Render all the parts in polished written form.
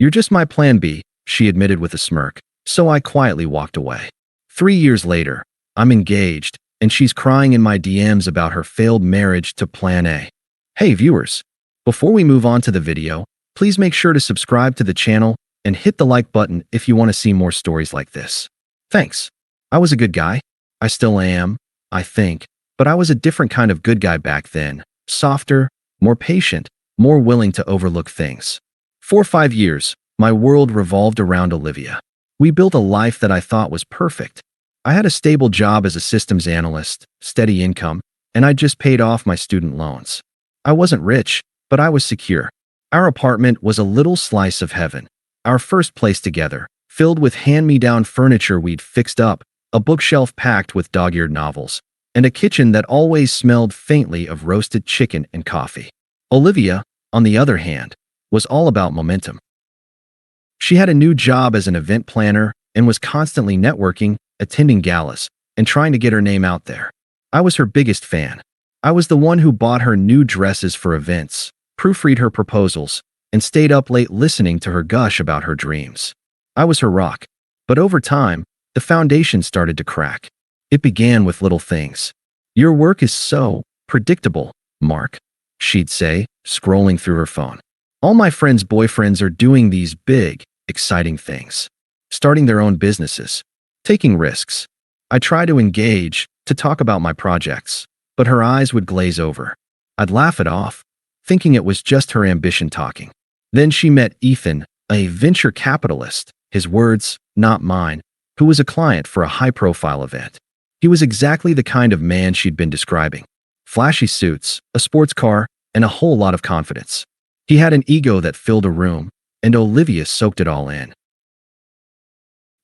"You're just my plan B," she admitted with a smirk, so I quietly walked away. 3 years later, I'm engaged, and she's crying in my DMs about her failed marriage to Plan A. Hey viewers, before we move on to the video, please make sure to subscribe to the channel and hit the like button if you want to see more stories like this. Thanks. I was a good guy. I still am, I think, but I was a different kind of good guy back then, softer, more patient, more willing to overlook things. For 5 years, my world revolved around Olivia. We built a life that I thought was perfect. I had a stable job as a systems analyst, steady income, and I just paid off my student loans. I wasn't rich, but I was secure. Our apartment was a little slice of heaven. Our first place together, filled with hand-me-down furniture we'd fixed up, a bookshelf packed with dog-eared novels, and a kitchen that always smelled faintly of roasted chicken and coffee. Olivia, on the other hand, was all about momentum. She had a new job as an event planner and was constantly networking, attending galas, and trying to get her name out there. I was her biggest fan. I was the one who bought her new dresses for events, proofread her proposals, and stayed up late listening to her gush about her dreams. I was her rock. But over time, the foundation started to crack. It began with little things. "Your work is so predictable, Mark," she'd say, scrolling through her phone. "All my friends' boyfriends are doing these big, exciting things. Starting their own businesses. Taking risks." I try to engage, to talk about my projects, but her eyes would glaze over. I'd laugh it off, thinking it was just her ambition talking. Then she met Ethan, a venture capitalist, his words, not mine, who was a client for a high-profile event. He was exactly the kind of man she'd been describing. Flashy suits, a sports car, and a whole lot of confidence. He had an ego that filled a room, and Olivia soaked it all in.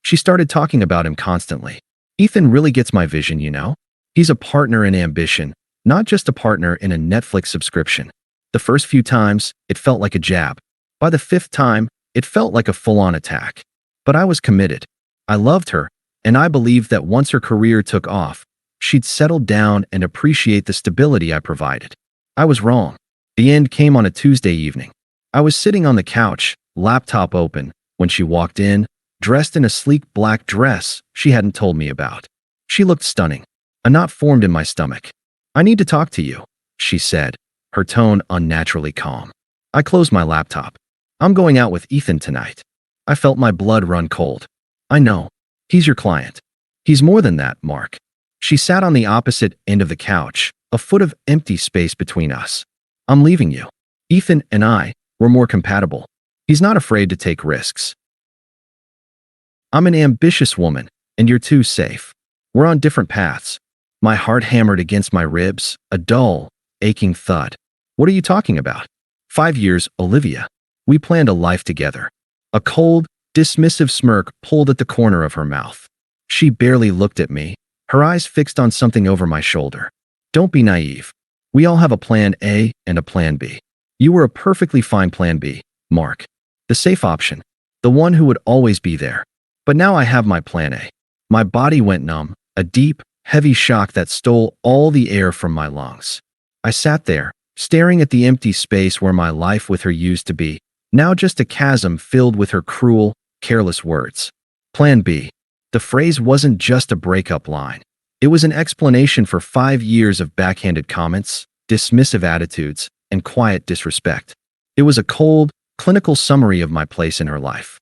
She started talking about him constantly. "Ethan really gets my vision, you know? He's a partner in ambition, not just a partner in a Netflix subscription." The first few times, it felt like a jab. By the 5th time, it felt like a full-on attack. But I was committed. I loved her, and I believed that once her career took off, she'd settle down and appreciate the stability I provided. I was wrong. The end came on a Tuesday evening. I was sitting on the couch, laptop open, when she walked in, dressed in a sleek black dress she hadn't told me about. She looked stunning. A knot formed in my stomach. "I need to talk to you," she said, her tone unnaturally calm. I closed my laptop. "I'm going out with Ethan tonight." I felt my blood run cold. "I know. He's your client." "He's more than that, Mark." She sat on the opposite end of the couch, a foot of empty space between us. "I'm leaving you. Ethan and I were more compatible. He's not afraid to take risks. I'm an ambitious woman, and you're too safe. We're on different paths." My heart hammered against my ribs, a dull, aching thud. "What are you talking about?" 5 years, Olivia. We planned a life together." A cold, dismissive smirk pulled at the corner of her mouth. She barely looked at me, her eyes fixed on something over my shoulder. "Don't be naive. We all have a plan A and a plan B. You were a perfectly fine plan B, Mark. The safe option. The one who would always be there. But now I have my plan A." My body went numb, a deep, heavy shock that stole all the air from my lungs. I sat there, staring at the empty space where my life with her used to be, now just a chasm filled with her cruel, careless words. Plan B. The phrase wasn't just a breakup line. It was an explanation for 5 years of backhanded comments, dismissive attitudes, and quiet disrespect. It was a cold, clinical summary of my place in her life.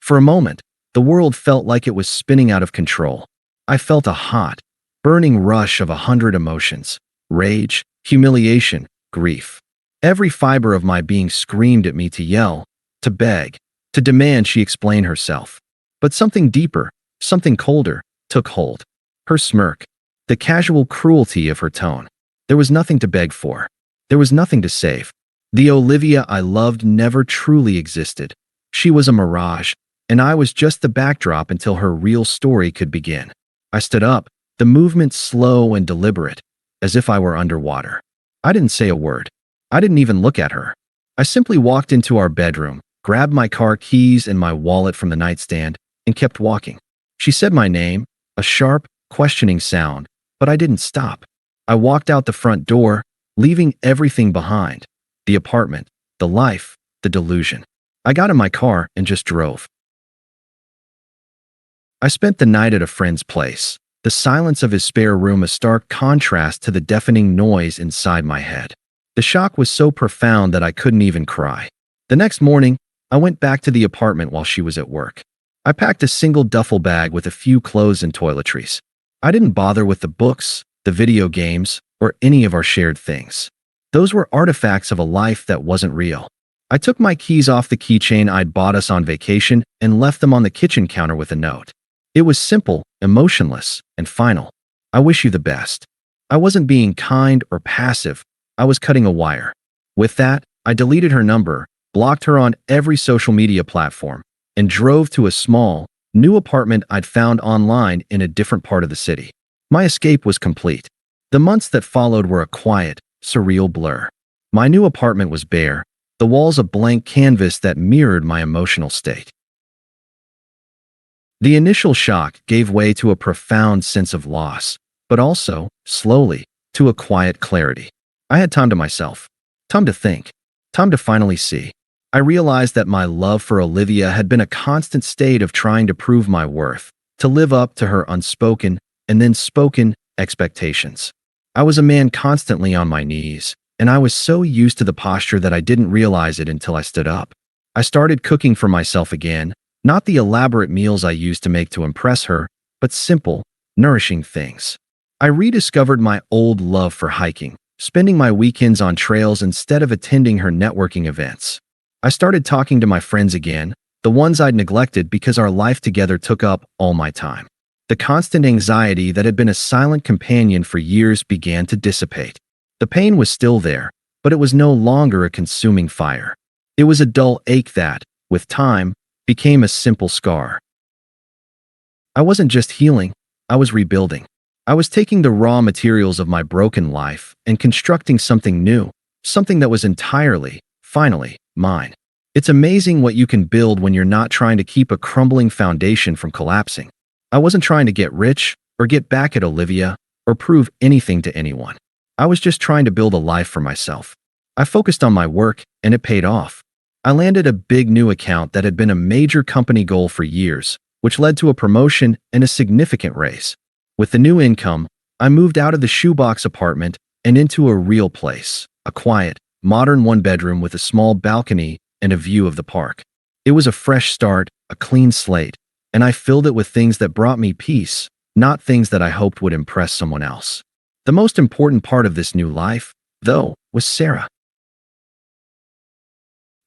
For a moment, the world felt like it was spinning out of control. I felt a hot, burning rush of 100 emotions: rage, humiliation, grief. Every fiber of my being screamed at me to yell, to beg, to demand she explain herself. But something deeper, something colder, took hold. Her smirk, the casual cruelty of her tone. There was nothing to beg for. There was nothing to save. The Olivia I loved never truly existed. She was a mirage, and I was just the backdrop until her real story could begin. I stood up, the movement slow and deliberate, as if I were underwater. I didn't say a word. I didn't even look at her. I simply walked into our bedroom, grabbed my car keys and my wallet from the nightstand, and kept walking. She said my name, a sharp, questioning sound, but I didn't stop. I walked out the front door, leaving everything behind: the apartment, the life, the delusion. I got in my car and just drove. I spent the night at a friend's place, the silence of his spare room a stark contrast to the deafening noise inside my head. The shock was so profound that I couldn't even cry. The next morning, I went back to the apartment while she was at work. I packed a single duffel bag with a few clothes and toiletries. I didn't bother with the books, the video games, or any of our shared things. Those were artifacts of a life that wasn't real. I took my keys off the keychain I'd bought us on vacation and left them on the kitchen counter with a note. It was simple, emotionless, and final. I wish you the best. I wasn't being kind or passive. I was cutting a wire. With that, I deleted her number, blocked her on every social media platform, and drove to a small, new apartment I'd found online in a different part of the city. My escape was complete. The months that followed were a quiet, surreal blur. My new apartment was bare, the walls a blank canvas that mirrored my emotional state. The initial shock gave way to a profound sense of loss, but also, slowly, to a quiet clarity. I had time to myself, time to think, time to finally see. I realized that my love for Olivia had been a constant state of trying to prove my worth, to live up to her unspoken and then spoken expectations. I was a man constantly on my knees, and I was so used to the posture that I didn't realize it until I stood up. I started cooking for myself again, not the elaborate meals I used to make to impress her, but simple, nourishing things. I rediscovered my old love for hiking, spending my weekends on trails instead of attending her networking events. I started talking to my friends again, the ones I'd neglected because our life together took up all my time. The constant anxiety that had been a silent companion for years began to dissipate. The pain was still there, but it was no longer a consuming fire. It was a dull ache that, with time, became a simple scar. I wasn't just healing, I was rebuilding. I was taking the raw materials of my broken life and constructing something new, something that was entirely, finally, mine. It's amazing what you can build when you're not trying to keep a crumbling foundation from collapsing. I wasn't trying to get rich or get back at Olivia or prove anything to anyone. I was just trying to build a life for myself. I focused on my work, and it paid off. I landed a big new account that had been a major company goal for years, which led to a promotion and a significant raise. With the new income, I moved out of the shoebox apartment and into a real place, a quiet, modern one-bedroom with a small balcony and a view of the park. It was a fresh start, a clean slate, and I filled it with things that brought me peace, not things that I hoped would impress someone else. The most important part of this new life, though, was Sarah.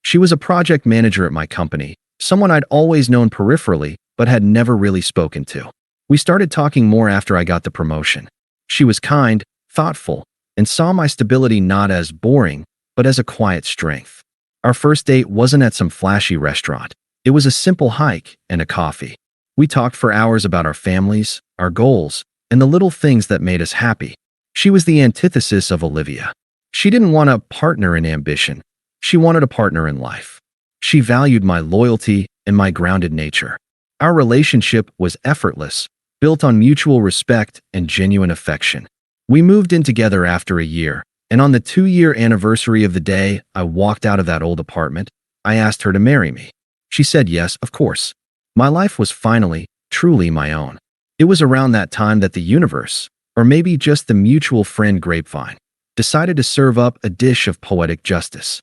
She was a project manager at my company, someone I'd always known peripherally but had never really spoken to. We started talking more after I got the promotion. She was kind, thoughtful, and saw my stability not as boring, but as a quiet strength. Our first date wasn't at some flashy restaurant. It was a simple hike and a coffee. We talked for hours about our families, our goals, and the little things that made us happy. She was the antithesis of Olivia. She didn't want a partner in ambition. She wanted a partner in life. She valued my loyalty and my grounded nature. Our relationship was effortless, built on mutual respect and genuine affection. We moved in together after a year, and on the 2-year anniversary of the day I walked out of that old apartment, I asked her to marry me. She said yes, of course. My life was finally, truly my own. It was around that time that the universe, or maybe just the mutual friend grapevine, decided to serve up a dish of poetic justice.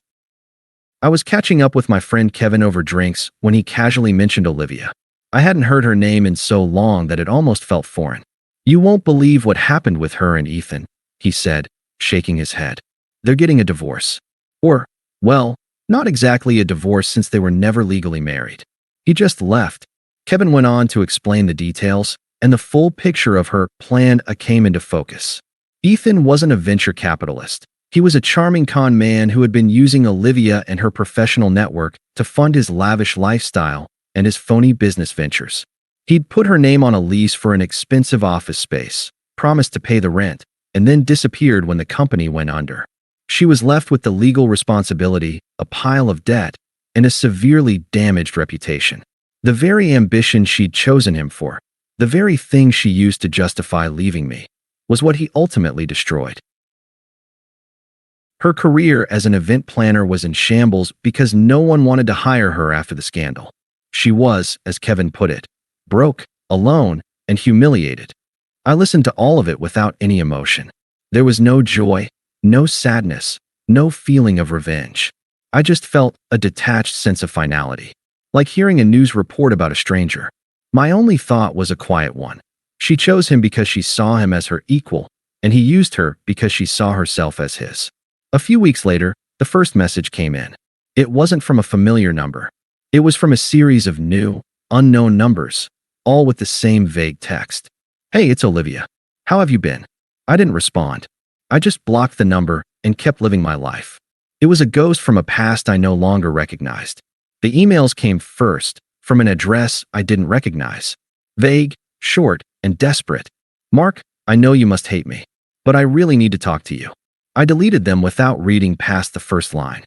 I was catching up with my friend Kevin over drinks when he casually mentioned Olivia. I hadn't heard her name in so long that it almost felt foreign. "You won't believe what happened with her and Ethan," he said, shaking his head. "They're getting a divorce. Or, well, not exactly a divorce since they were never legally married. He just left." Kevin went on to explain the details, and the full picture of her plan came into focus. Ethan wasn't a venture capitalist. He was a charming con man who had been using Olivia and her professional network to fund his lavish lifestyle and his phony business ventures. He'd put her name on a lease for an expensive office space, promised to pay the rent, and then disappeared when the company went under. She was left with the legal responsibility, a pile of debt, and a severely damaged reputation. The very ambition she'd chosen him for, the very thing she used to justify leaving me, was what he ultimately destroyed. Her career as an event planner was in shambles because no one wanted to hire her after the scandal. She was, as Kevin put it, broke, alone, and humiliated. I listened to all of it without any emotion. There was no joy, no sadness, no feeling of revenge. I just felt a detached sense of finality, like hearing a news report about a stranger. My only thought was a quiet one. She chose him because she saw him as her equal, and he used her because she saw herself as his. A few weeks later, the first message came in. It wasn't from a familiar number. It was from a series of new, unknown numbers, all with the same vague text. "Hey, it's Olivia. How have you been?" I didn't respond. I just blocked the number and kept living my life. It was a ghost from a past I no longer recognized. The emails came first, from an address I didn't recognize. Vague, short, and desperate. "Mark, I know you must hate me, but I really need to talk to you." I deleted them without reading past the first line.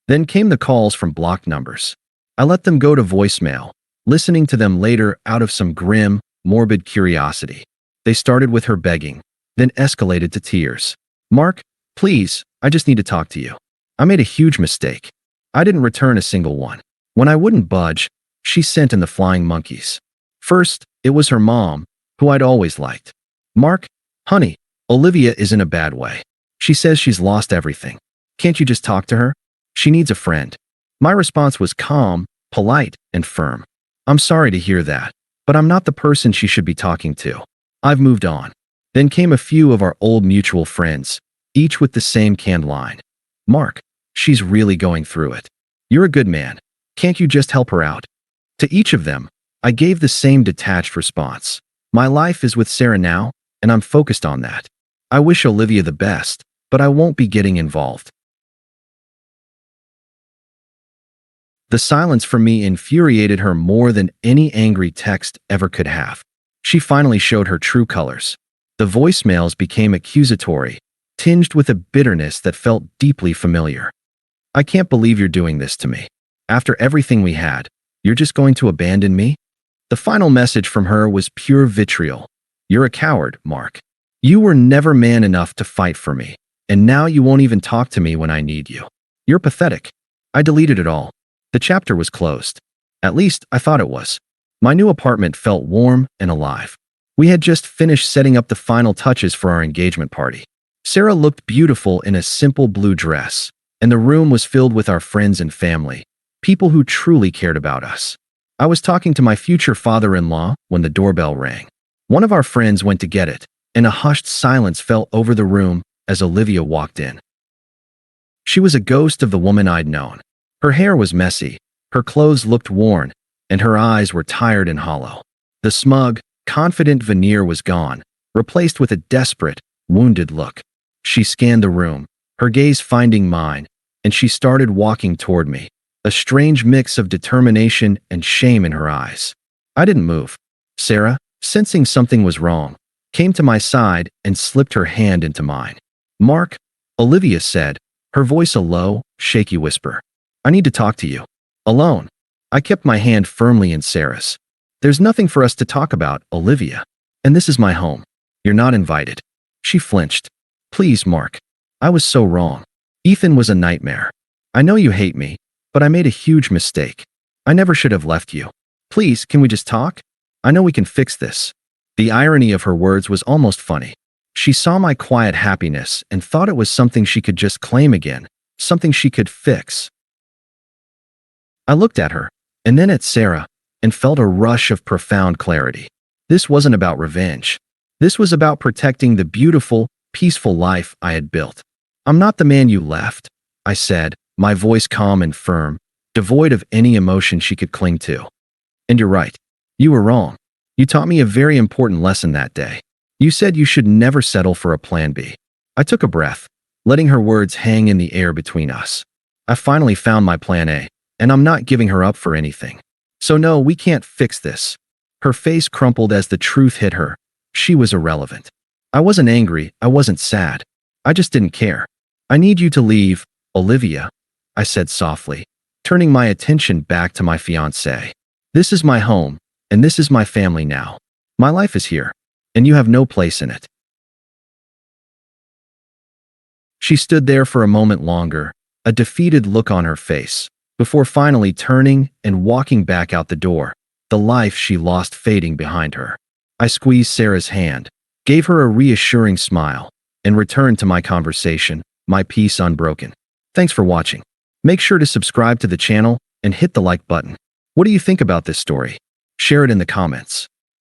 Then came the calls from blocked numbers. I let them go to voicemail, listening to them later out of some grim, morbid curiosity. They started with her begging, then escalated to tears. "Mark, please, I just need to talk to you. I made a huge mistake." I didn't return a single one. When I wouldn't budge, she sent in the flying monkeys. First, it was her mom, who I'd always liked. "Mark, honey, Olivia is in a bad way. She says she's lost everything. Can't you just talk to her? She needs a friend." My response was calm, polite, and firm. "I'm sorry to hear that, but I'm not the person she should be talking to. I've moved on." Then came a few of our old mutual friends, each with the same canned line. "Mark, she's really going through it. You're a good man. Can't you just help her out?" To each of them, I gave the same detached response. "My life is with Sarah now, and I'm focused on that. I wish Olivia the best, but I won't be getting involved." The silence from me infuriated her more than any angry text ever could have. She finally showed her true colors. The voicemails became accusatory, tinged with a bitterness that felt deeply familiar. "I can't believe you're doing this to me. After everything we had, you're just going to abandon me?" The final message from her was pure vitriol. "You're a coward, Mark. You were never man enough to fight for me, and now you won't even talk to me when I need you. You're pathetic." I deleted it all. The chapter was closed. At least, I thought it was. My new apartment felt warm and alive. We had just finished setting up the final touches for our engagement party. Sarah looked beautiful in a simple blue dress, and the room was filled with our friends and family, people who truly cared about us. I was talking to my future father-in-law when the doorbell rang. One of our friends went to get it, and a hushed silence fell over the room as Olivia walked in. She was a ghost of the woman I'd known. Her hair was messy, her clothes looked worn, and her eyes were tired and hollow. The smug, confident veneer was gone, replaced with a desperate, wounded look. She scanned the room, her gaze finding mine, and she started walking toward me, a strange mix of determination and shame in her eyes. I didn't move. Sarah, sensing something was wrong, came to my side and slipped her hand into mine. "Mark," Olivia said, her voice a low, shaky whisper. "I need to talk to you. Alone." I kept my hand firmly in Sarah's. "There's nothing for us to talk about, Olivia. And this is my home. You're not invited." She flinched. "Please, Mark. I was so wrong. Ethan was a nightmare. I know you hate me, but I made a huge mistake. I never should have left you. Please, can we just talk? I know we can fix this." The irony of her words was almost funny. She saw my quiet happiness and thought it was something she could just claim again, something she could fix. I looked at her, and then at Sarah, and felt a rush of profound clarity. This wasn't about revenge. This was about protecting the beautiful, peaceful life I had built. "I'm not the man you left," I said, my voice calm and firm, devoid of any emotion she could cling to. "And you're right. You were wrong. You taught me a very important lesson that day. You said you should never settle for a plan B." I took a breath, letting her words hang in the air between us. "I finally found my plan A, and I'm not giving her up for anything. So no, we can't fix this." Her face crumpled as the truth hit her. She was irrelevant. I wasn't angry, I wasn't sad. I just didn't care. "I need you to leave, Olivia," I said softly, turning my attention back to my fiancé. "This is my home, and this is my family now. My life is here, and you have no place in it." She stood there for a moment longer, a defeated look on her face, before finally turning and walking back out the door, the life she lost fading behind her. I squeezed Sarah's hand, gave her a reassuring smile, and returned to my conversation, my peace unbroken. Thanks for watching. Make sure to subscribe to the channel and hit the like button. What do you think about this story? Share it in the comments.